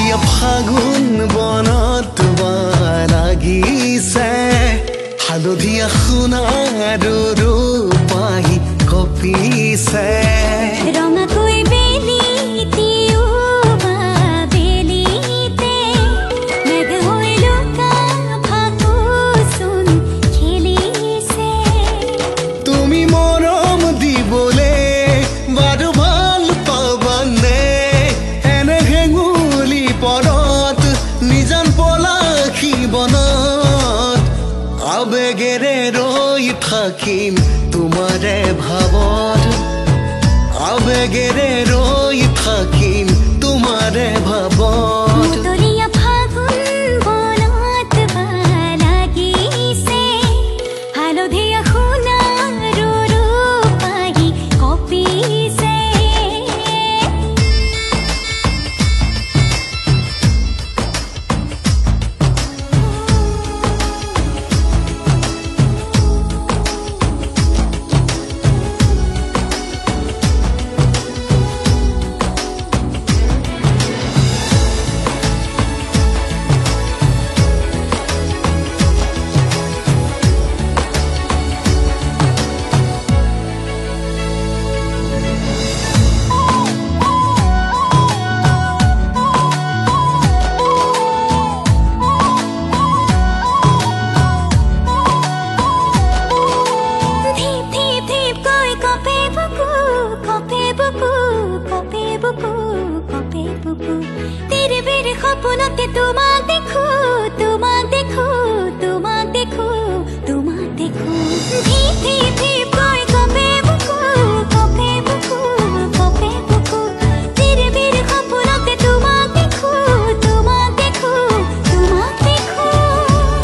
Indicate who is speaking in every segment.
Speaker 1: মতলীয়া ফাগুন বনত লাগিছে হালধীয়া সোণাৰু ৰূপাহী কঁপিছে
Speaker 2: ৰঙাকৈ বেলিতেও বা বেলিতে মেঘ হৈ লুকা ভাকুচোন খেলিছে
Speaker 1: তুমি মৰম দিবলে বাৰু ভাল পাবানে এনে হেঙুলি পৰত নিজান পলাশী বনত আবেগেৰে ৰৈ থাকিম তোমাৰে ভাৱত আবেগেৰে ৰৈ থাকিম তোমাৰে ভাৱত
Speaker 2: মতলীয়া ফাগুন বনত লাগিছে হালধীয়া সোণাৰু ৰূপাহী কঁপিছে तेरे मेरे सपनों তোমাক দেখো তোমাক দেখো তোমাক দেখো তোমাক দেখো ধীপ ধীপ ধীপ কই কপে বুকু तेरे मेरे सपनों তোমাক দেখো তোমাক দেখো তোমাক দেখো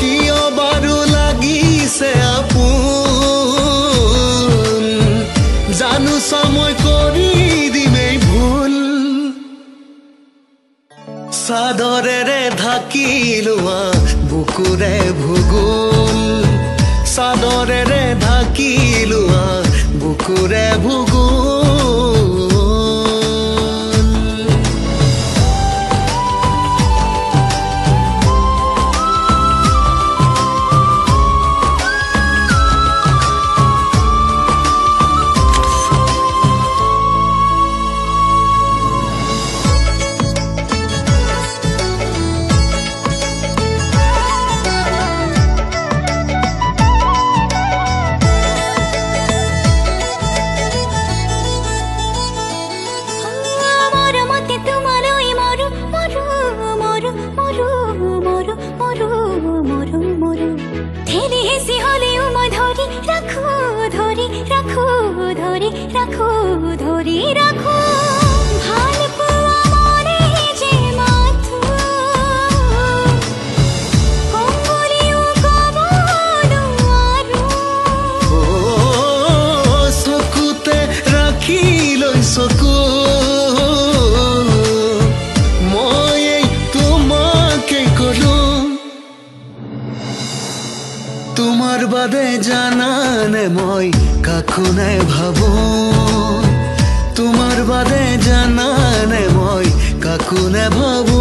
Speaker 1: কিয় বাৰু লাগিছে আপোন জানো সময় কৰি দিমেই ভুল চাদৰেৰে ঢাকি লোৱা বুকুৰে ভূগোল চাদৰেৰে ঢাকি লোৱা বুকুৰে ভূগোল
Speaker 2: ধৰি ৰাখো ভাল পোৱা মনে যে মাথো কংগুলিও কব নোৱাৰো
Speaker 1: চকুতে ৰাখি লৈ চকু মই তোমাকে কলো তোমাৰ বাদে জানানে মই কাকো নাই ভাবো তোমাৰ বাদে জানানে মই কাকো নাভাবো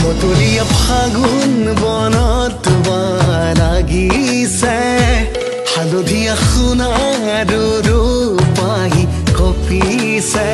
Speaker 1: মতলীয়া ফাগুন বনত লাগিছে হালধীয়া সোণাৰু ৰূপাহী কঁপিছে